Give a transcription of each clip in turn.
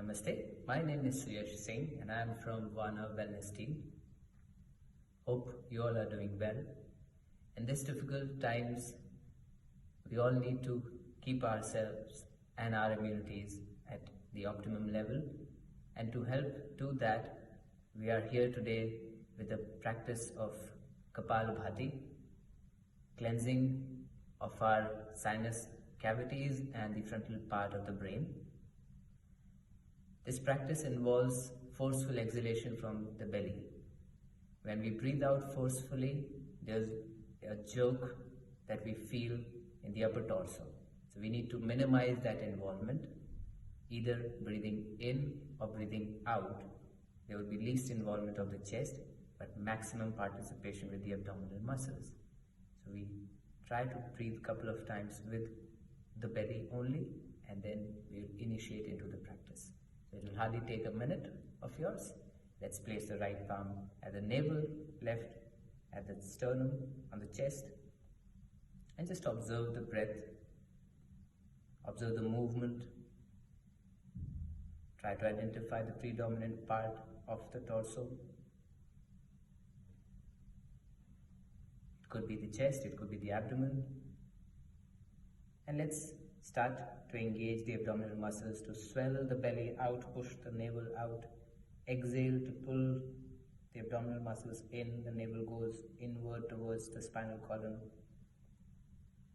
Namaste, my name is Suyash Singh and I am from Vana wellness team. Hope you all are doing well. In these difficult times, we all need to keep ourselves and our immunities at the optimum level, and to help do that, we are here today with the practice of Kapalbhati, cleansing of our sinus cavities and the frontal part of the brain. This practice involves forceful exhalation from the belly. When we breathe out forcefully, there's a jerk that we feel in the upper torso. So we need to minimize that involvement, either breathing in or breathing out. There will be least involvement of the chest, but maximum participation with the abdominal muscles. So we try to breathe a couple of times with the belly only, and then we'll initiate into the practice. So it will hardly take a minute of yours. Let's place the right palm at the navel, left at the sternum, on the chest, and just observe the breath, observe the movement. Try to identify the predominant part of the torso. It could be the chest, it could be the abdomen. And let's start to engage the abdominal muscles to swell the belly out, push the navel out. Exhale to pull the abdominal muscles in, the navel goes inward towards the spinal column.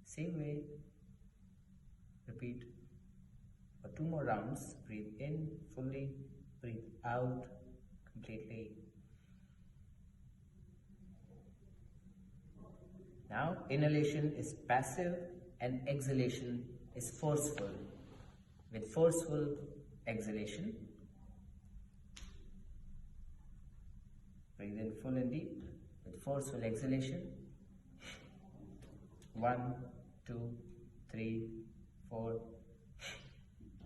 Same way, repeat for 2 more rounds. Breathe in fully, breathe out completely. Now, inhalation is passive and exhalation is forceful. With forceful exhalation, breathe in full and deep. With forceful exhalation, 1, 2, 3, 4.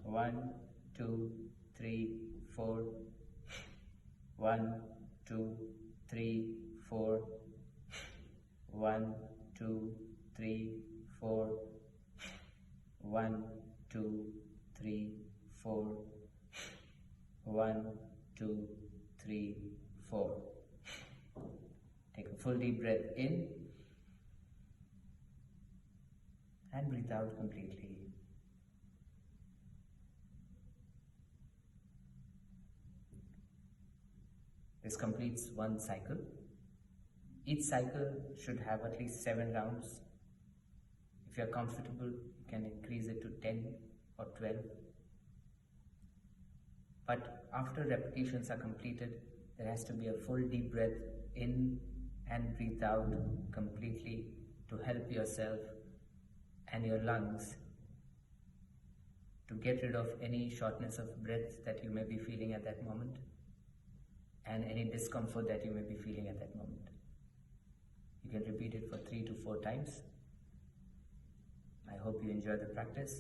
1, 2, 3, 4. 1, 2, 3, 4. 1, 2, 3, 4. 1, 2, 3, 4. 1, 2, 3, 4. Take a full deep breath in and breathe out completely. This completes one cycle. Each cycle should have at least 7 rounds. If you are comfortable, you can increase it to 10 or 12. But after repetitions are completed, there has to be a full deep breath in and breathe out completely to help yourself and your lungs to get rid of any shortness of breath that you may be feeling at that moment and any discomfort that you may be feeling at that moment. You can repeat it for 3 to 4 times. I hope you enjoy the practice.